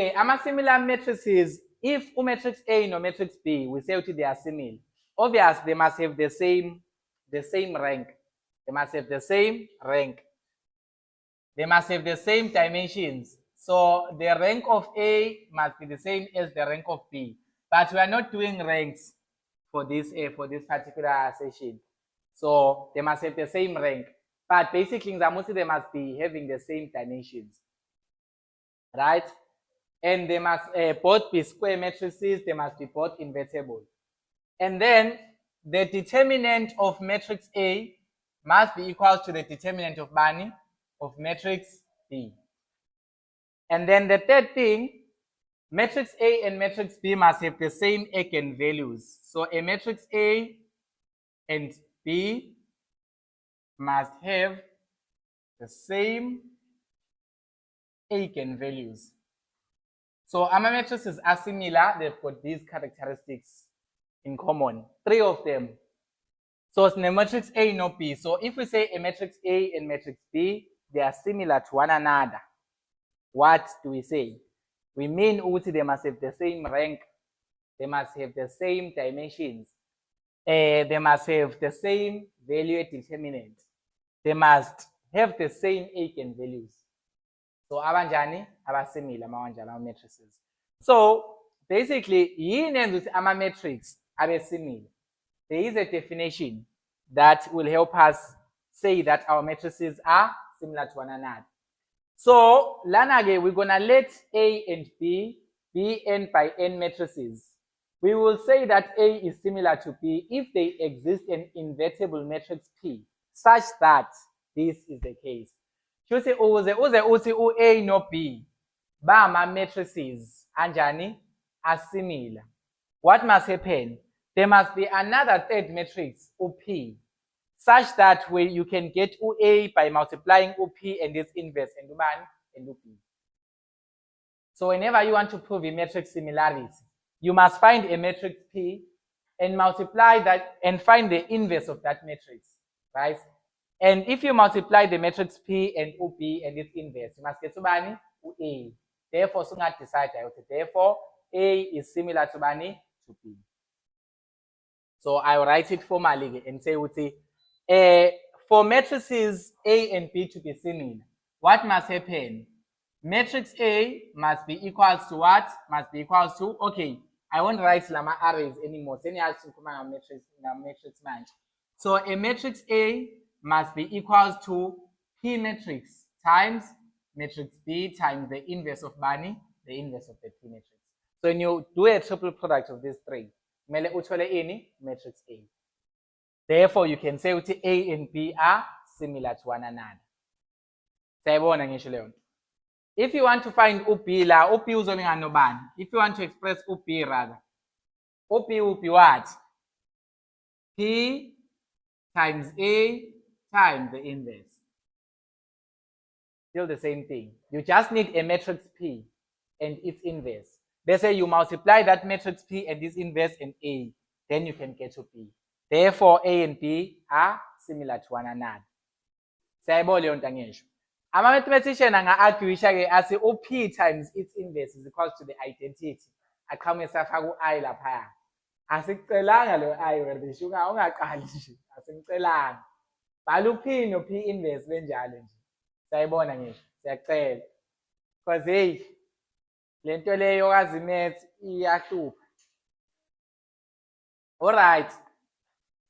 Okay, similar matrices, if matrix A no matrix B, we say they are similar. Obviously, they must have the same rank. They must have the same rank. They must have the same dimensions. So the rank of A must be the same as the rank of B. But we are not doing ranks for this particular session. So they must have the same rank. But basically, they must be having the same dimensions. Right? And they must both be square matrices. They must be both invertible. And then the determinant of matrix A must be equal to the determinant of Bani of matrix B. And then the third thing, matrix A and matrix B must have the same eigenvalues. So a matrix A and B must have the same eigenvalues. So our matrices are similar. They've got these characteristics in common, 3 of them. So it's a matrix A, no B. So if we say a matrix A and matrix B, they are similar to one another. What do we say? We mean they must have the same rank. They must have the same dimensions. They must have the same value determinant. They must have the same eigenvalues. So abanjani abasimilar mawanjani matrices. So basically, with ama matrix abe similar. There is a definition that will help us say that our matrices are similar to one another. So Lanage, we're gonna let A and B be n by n matrices. We will say that A is similar to B if they exist an invertible matrix P such that this is the case. Uze A no B bama matrices anjani are similar. What must happen? There must be another third matrix P such that way you can get A by multiplying P and its inverse and P. So whenever you want to prove a matrix similarity, you must find a matrix P and multiply that and find the inverse of that matrix, right? And if you multiply the matrix P and B and its inverse, you must get to Bani A. Therefore, so not decide. Therefore, A is similar to Bani to B. So I'll write it formally and say, for matrices A and B to be similar, what must happen? Matrix A must be equals to what? Must be equals to, okay, I won't write Lama arrays anymore. Matrix match. So a matrix A must be equals to P matrix times matrix B times the inverse of Bani, the inverse of the P matrix. So when you do a triple product of these three, matrix A. Therefore, you can say A and B are similar to one another. If you want to find UP la, UP is only an if you want to express UP rather, UP will be what? P times A times the inverse. Still the same thing. You just need a matrix P and its inverse. They say you multiply that matrix P and its inverse and A, then you can get to P. Therefore, A and B are similar to one another. Ama-mathematician anga-argue-ke athi u-P times its inverse is equal to the identity. Aqhamuke safaka u-I laphaya. Asikucelanga lo I wena shuka ungaqali nje. Asikucelanga. Bhala u-P no-P inverse benjalo nje. Sayibona ngisho. Siyacela. Because hey, le nto leyo yazi math iyahlupha. All right.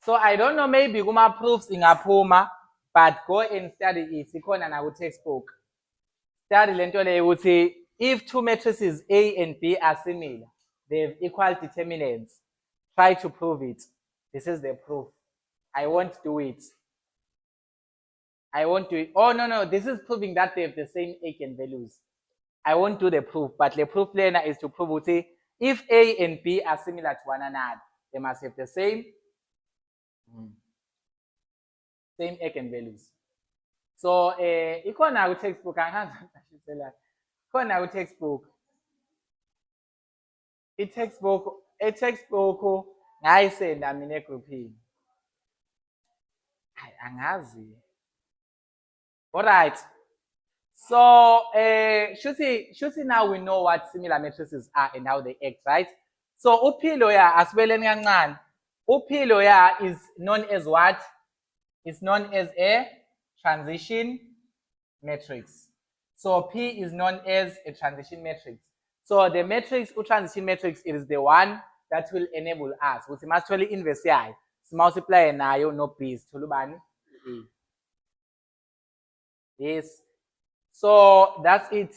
So I don't know, maybe kuma proofs ingaphuma, but go and study it. Ikhona na ku textbook. Study le nto leyo ukuthi if two matrices A and B are similar, they have equal determinants. Try to prove it. This is the proof. I won't do it. I won't do it. Oh no, this is proving that they have the same eigenvalues. I won't do the proof, but the proof learner is to prove if A and B are similar to one another, they must have the same eigenvalues. So ikhona ku textbook ikhona ku textbook. I-textbook ngayisenda mina egroupini. Hayi angazi. All right. So, should see now we know what similar matrices are and how they act, right? So, upilo ya asibeleni kancane. Upilo ya is known as what? It's known as a transition matrix. So, P is known as a transition matrix. So, the matrix, transition matrix, it is the one that will enable us. We must actually invest here. Multiply nayo no P is tulubani. Yes. So that's it.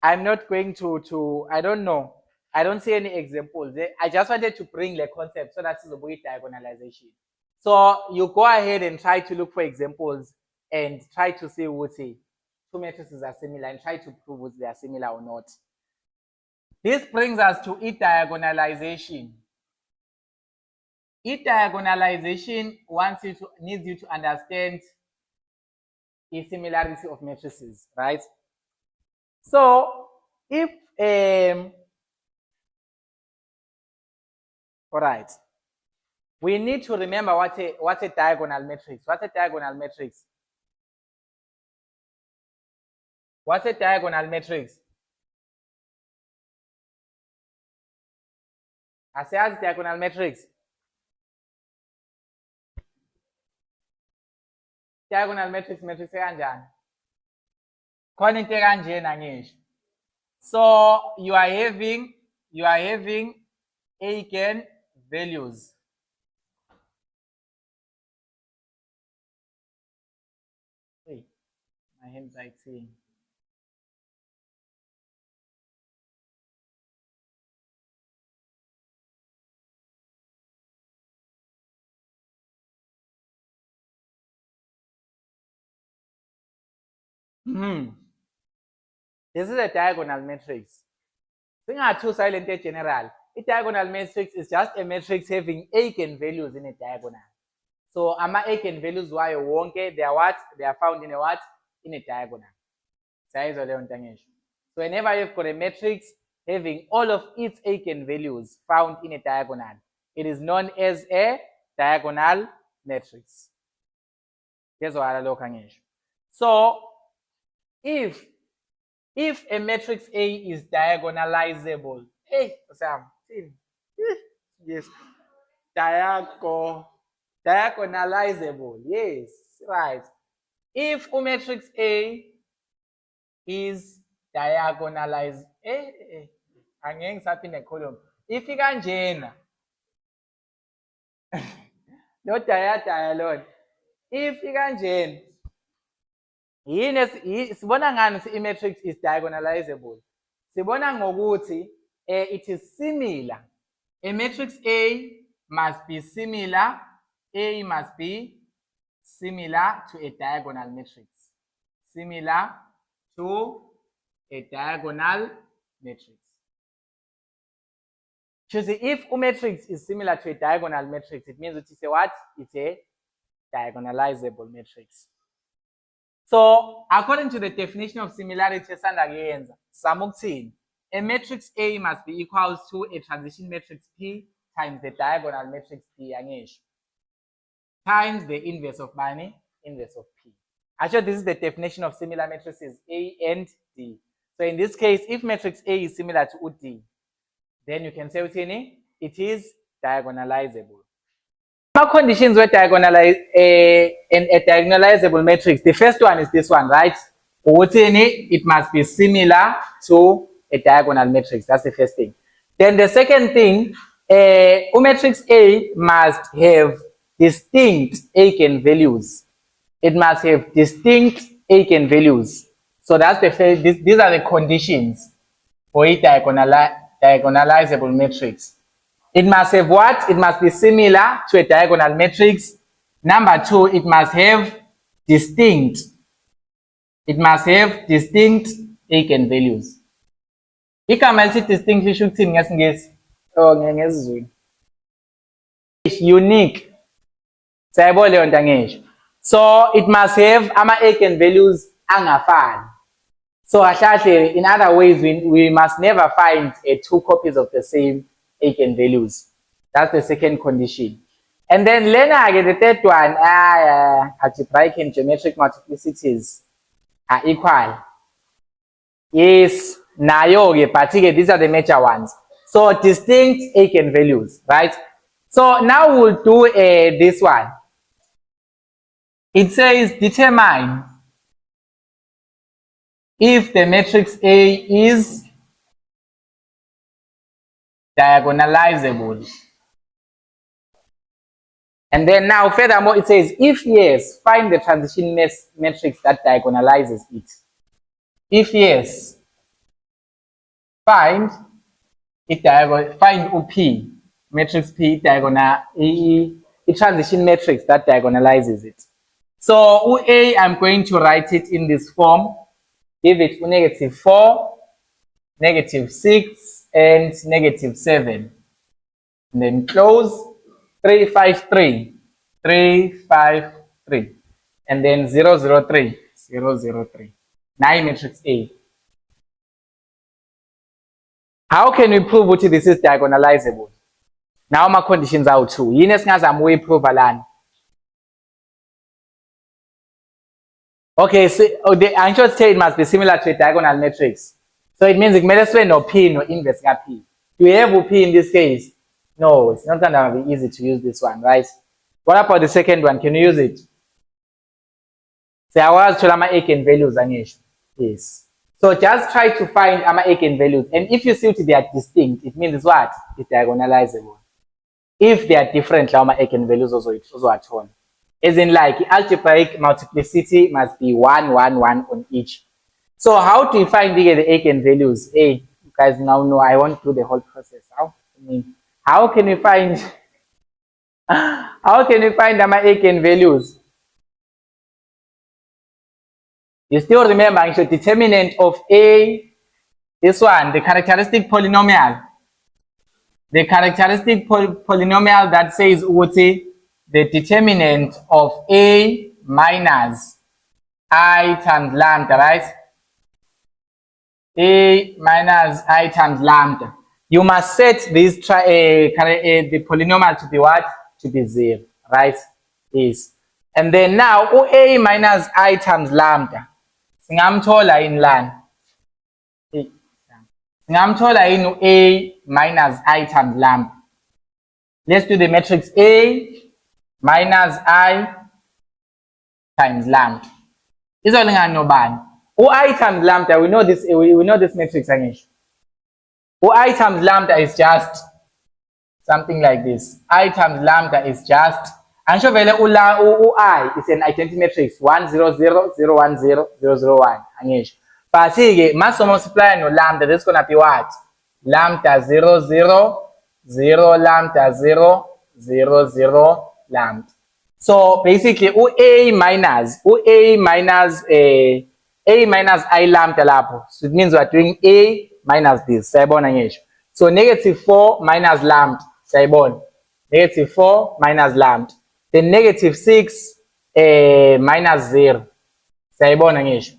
I'm not going to I don't know. I don't see any examples. I just wanted to bring the concept so that's the way diagonalization. So you go ahead and try to look for examples and try to see what two matrices are similar and try to prove if they are similar or not. This brings us to edu-diagonalization. Edu-diagonalization needs you to understand the similarity of matrices, right? So if all right, we need to remember what's a diagonal matrix. What's a diagonal matrix? What's a diagonal matrix? Asiyazi diagonal matrix. Diagonal matrix ekanjani? Khona into ekanjena ngisho. So you are having eigenvalues. Hey, my handwriting. This is a diagonal matrix. Two silent general. A diagonal matrix is just a matrix having eigenvalues in a diagonal. So ama eigenvalues wayo wonke they are what? They are found in a what? In a diagonal. So whenever you've got a matrix having all of its eigenvalues found in a diagonal, it is known as a diagonal matrix. So if a matrix A is diagonalizable, hey, Sam, yes, diagonalizable, yes, right. If a matrix A is diagonalized, angeke ngisaphinde column. If ikanjena, no dialog. If ikanjena, sibona ngani i-matrix is diagonalizable? Sibona ngokuthi it is similar. A matrix A must be similar. A must be similar to a diagonal matrix. Similar to a diagonal matrix. So if a matrix is similar to a diagonal matrix, it means it's a what? It's a diagonalizable matrix. So according to the definition of similarity, a matrix A must be equals to a transition matrix P times the diagonal matrix P times the inverse of inverse of P. Actually, this is the definition of similar matrices A and D. So in this case, if matrix A is similar to D, then you can say it is diagonalizable. Conditions were diagonalize a diagonalizable matrix. The first one is this one, right? It must be similar to a diagonal matrix. That's the first thing. Then the second thing, matrix A must have distinct eigenvalues. It must have distinct eigenvalues. So that's the first. These are the conditions for a diagonalizable matrix. It must have what? It must be similar to a diagonal matrix. Number two, it must have distinct. It must have distinct eigenvalues. Igama elithi distinct lisho ukuthini ngesingisi? Oh, ngesiZulu. Unique. Sayibona leyo nto angisho. So it must have ama eigenvalues angafani. So in other ways, we must never find two copies of the same eigenvalues. That's the second condition. And then the third one, algebraic and geometric multiplicities. are equal. Yes, nayo, but these are the major ones. So distinct eigenvalues, right? So now we'll do this one. It says determine if the matrix A is diagonalizable. And then now furthermore it says if yes, find the transition matrix that diagonalizes it. If yes, find UP, matrix P diagonal a transition matrix that diagonalizes it. So A, I'm going to write it in this form. Give it -4, -6, and -7. And then close 3, 5, 3, 3, 5, 3. And then 0, 0, 3, 0, 0, 3. Now matrix A. How can we prove that this is diagonalizable? Now my conditions are 2. Yini esingazama ukuyiprova lana? Okay, so the anchor state must be similar to a diagonal matrix. So it means kumele sibe no P no inverse ka P. Do we have P in this case? No, it's not gonna be easy to use this one, right? What about the second one? Can you use it? Siyakwazi uthola ama-eigenvalues angisho. Yes. So just try to find ama-eigenvalues, and if you see they are distinct, it means it's what? It's diagonalizable. If they are different, lawo ma-eigenvalues ozowathola. As in, like, algebraic multiplicity must be 1, 1, 1 on each. So how do you find the eigenvalues? Hey, you guys now know I won't do the whole process. How can we find my eigenvalues? You still remember the determinant of A, this one, the characteristic polynomial. The characteristic polynomial that says the determinant of A minus I times lambda, right? A minus I times lambda. You must set this the polynomial to be what? To be 0, right? Yes. And then now A minus I times lambda. Singamthola in lan. Singamthola in A minus I times lambda. Let's do the matrix A minus I times lambda. Izolingana nobani? I times lambda, we know this matrix angisho. I times lambda is just something like this. I times lambda is just angisho vele I is an identity matrix 1 0 0 0 1 0 0 0 1 angisho. But ke maso multiply no lambda, that's gonna be what? Lambda 0 0 0 lambda 0 0 0 lambda. So basically A minus I lambda lapho. So it means we are doing A minus this. Sayibona ngisho. So -4 minus lambda. Sayibona. -4 minus lambda. Then -6 minus 0. Sayibona ngisho.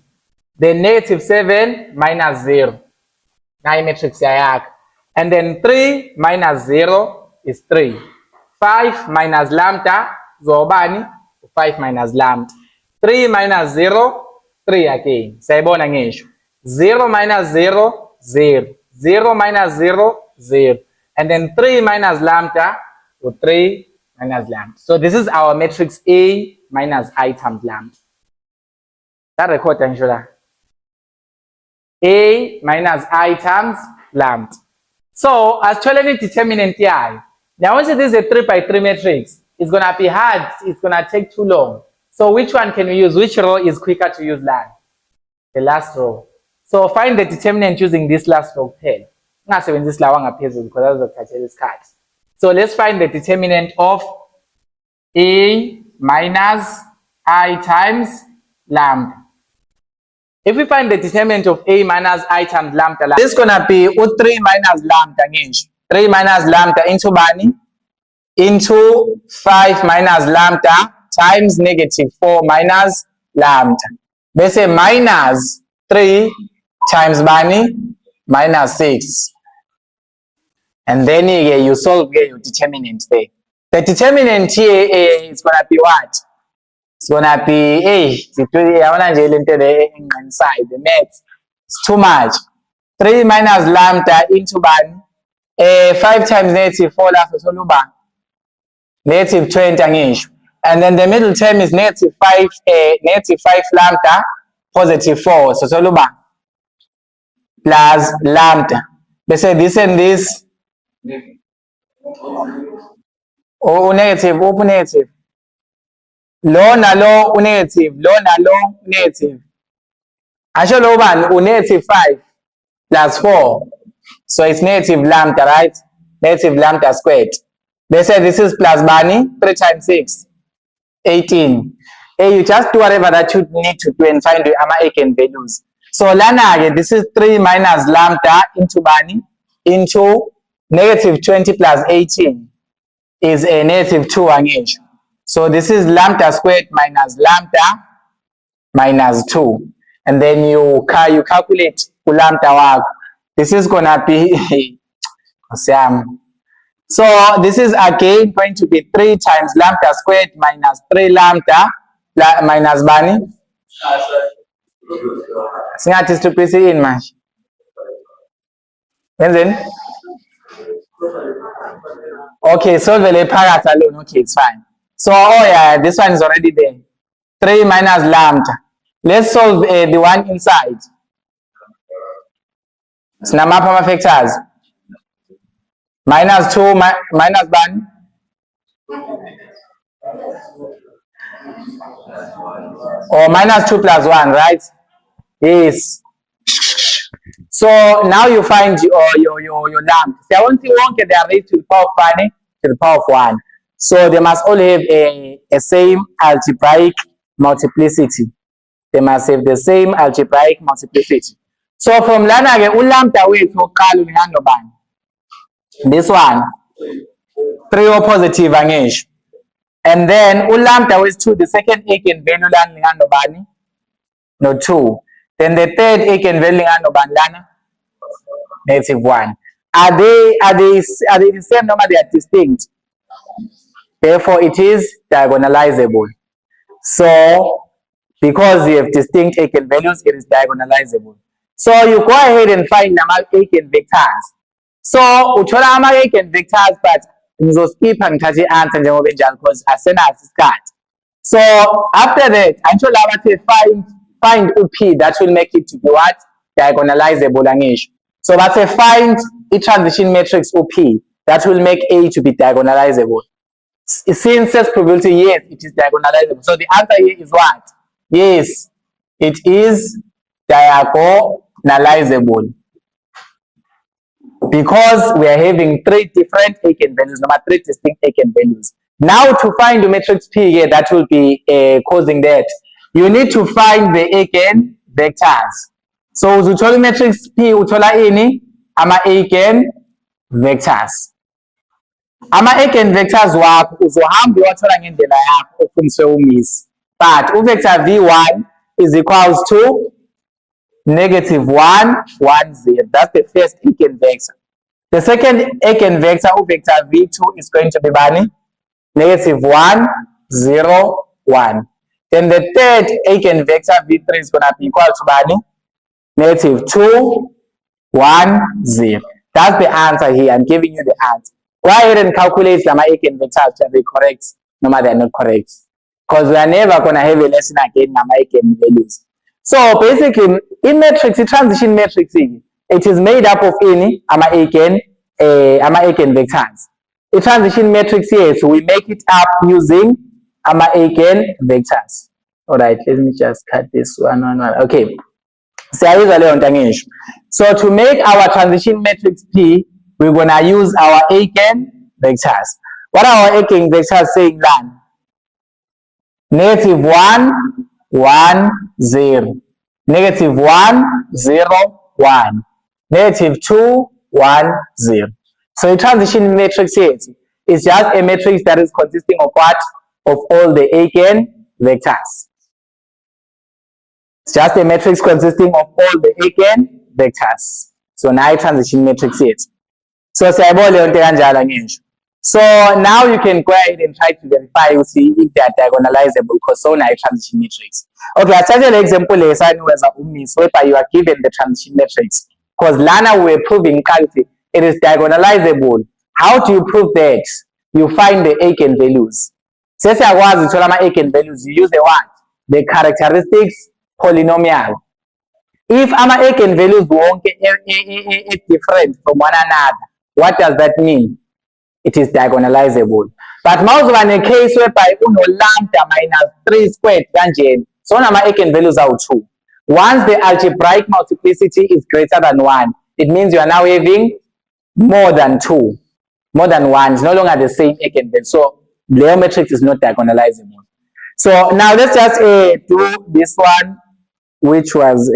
Then -7 minus 0. Now matrix yakho. And then 3 minus 0 is 3. 5 minus lambda zobani 5 minus lambda. 3 minus 0 3 again. Sayibona ngisho. 0 minus 0 0. 0 minus 0 0. And then 3 minus lambda or 3 minus lambda. So this is our matrix A minus I times lambda. That record angisho. A minus I times lambda. So as any determinant here. Now once this is a 3 by 3 matrix, it's gonna be hard, it's gonna take too long. So which one can we use? Which row is quicker to use land? The last row. So find the determinant using this last row pair. Because this card. So let's find the determinant of A minus I times lambda. If we find the determinant of A minus I times lambda, this is gonna be 3 minus lambda. 3 minus lambda into bani? Into 5 minus lambda times -4 minus lambda. They say minus 3 times bani? Minus 6. And then you solve your determinant there. The determinant here is gonna be what? It's gonna be, hey, inside the maths. It's too much. 3 minus lambda into 5 times negative 4 lapho soluba negative 20 angisho. And then the middle term is negative 5 lambda positive 4 so soluba plus lambda. They say this and this negative open negative. Lo nalo negative, lo nalo negative. Asho lo bani negative 5 plus 4. So it's negative lambda, right? Negative lambda squared. They say this is plus bani 3 times 6, 18. Hey, you just do whatever that you need to do and find the eigenvalues. So lana this is 3 minus lambda into bani into negative 20 plus 18 is a negative 2 angisho. So this is lambda squared minus lambda minus 2. And then you calculate lambda wakho. This is gonna be so this is again going to be 3 times lambda squared minus 3 lambda minus bani. Singathi stripisi in manje. Wenzeni? Okay, solve le phakathi alone. Okay, it's fine. So oh yeah, this one is already there. 3 minus lambda. Let's solve the one inside. Sinamaphi ama factors? Minus 2 minus bani. Or minus 2 plus 1, right? Yes. So now you find your lambda. They are raised to the power of bani to the power of 1. So they must all have a same algebraic multiplicity. They must have the same algebraic multiplicity. So from lana ke ulambda wethu oqala uyihamba bani? This one 3 or positive angisho. And then ulambda wethu the second eigenvalue lana lingano bani? No 2. Then the third eigenvalue lingano bani lana? Negative 1. Are they the same number? They are distinct. Therefore, it is diagonalizable. So, because you have distinct eigenvalues, it is diagonalizable. So, you go ahead and find the eigenvectors. So, uthola ama eigenvectors, but ngizoskipha ngithathe answer njengoba enjalo because asenayo isikhathi. So, after that, actually I want to find UP that will make it to be what? Diagonalizable angisho. So, that's a find a transition matrix OP that will make A to be diagonalizable. Since says probability, yes, it is diagonalizable. So the answer here is what? Yes, it is diagonalizable. Because we are having 3 different eigenvalues, number 3 distinct eigenvalues. Now to find the matrix P here, that will be causing that. You need to find the eigenvectors. So uthola matrix P uthola ini ama eigenvectors. Ama eigenvectors wakho uzohamba uyathola ngendlela yakho ofundiswe uMiss. But vector v1 is equals to negative 1, 1, 0. That's the first eigenvector. The second eigenvector vector v2 is going to be bani? Negative 1, 0, 1. Then the third eigenvector v3 is going to be equal to bani? Negative 2, 1, 0. That's the answer here. I'm giving you the answer. Go ahead and calculate the eigenvectors to be correct, no matter they're not correct. Because we are never going to have a lesson again on eigenvalues. So basically, in matrix, the transition matrix, it is made up of any eigenvectors. The transition matrix here, so we make it up using eigenvectors. All right, let me just cut this one. Okay. So to make our transition matrix P, we're going to use our eigenvectors. What are our eigenvectors saying then? Negative 1, 1, 0. Negative 1, 0, 1. Negative 2, 1, 0. So the transition matrix here is just a matrix that is consisting of what? Of all the eigenvectors. It's just a matrix consisting of all the eigenvectors. So now transition matrix here. So siyayibona le nto kanjalo ngisho. So now you can go ahead and try to verify, you see, if they are diagonalizable because so now transition matrix. Okay, I'll tell you an example whereby you are given the transition matrix. Because Lana we were proving it is diagonalizable. How do you prove that? You find the eigenvalues. Since I was to eigenvalues, you use the what? The characteristics polynomial. If ama eigenvalues won't different from one another, what does that mean? It is diagonalizable. But mouse one a case whereby uno lambda minus 3 squared tangent. So now my eigenvalues are 2. Once the algebraic multiplicity is greater than 1, it means you are now having more than 2. More than 1 is no longer the same eigenvalue. So the matrix is not diagonalizable. So now let's just do this one, which was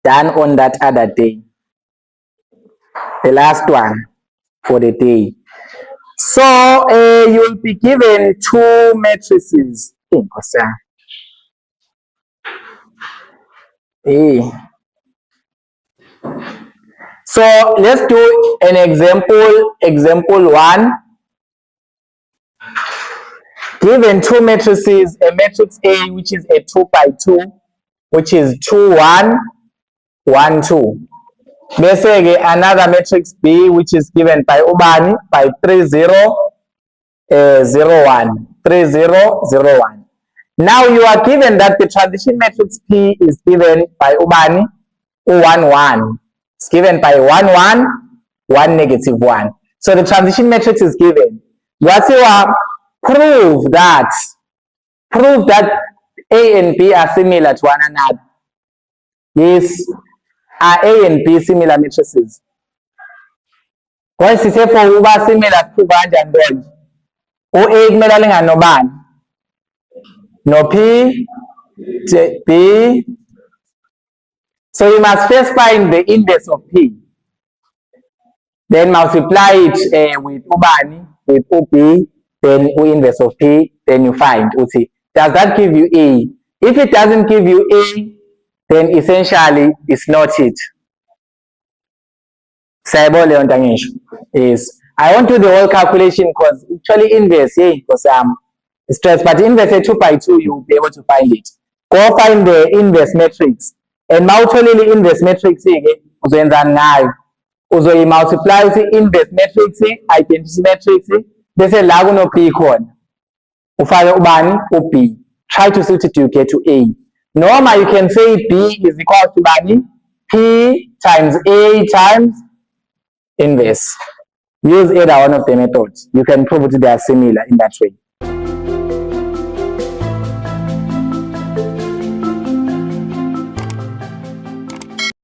done on that other day. The last one for the day. So you'll be given 2 matrices. So let's do an example. Example 1. Given 2 matrices, a matrix A which is a 2 by 2, which is 2, 1, 1, 2. Let's say another matrix B which is given by ubani by 3, 0, 0, 1, 3, 0, 0, 1. Now you are given that the transition matrix P is given by ubani 1, 1. It's given by 1, 1, 1, negative 1. So the transition matrix is given. What's your prove that A and B are similar to one another? Yes, are A and B similar matrices? Once you say for uba similar to and then O8 kumele nobani? No P, B. So you must first find the inverse of P. Then multiply it with ubani, with OP, then O inverse of P, then you find OT. Does that give you A? If it doesn't give you A, then essentially it's not it. Is I won't do the whole calculation because actually inverse, yeah, because stress, but inverse a 2 by 2, you'll be able to find it. Go find the inverse matrix. And multiply inverse matrix, uzo multiply inverse matrix, identity matrix, bese la kuno P khona. Ufake ubani u-B. Try to substitute get to A. Normal, you can say B is equal to bani P times A times inverse. Use either one of the methods. You can prove it they are similar in that way.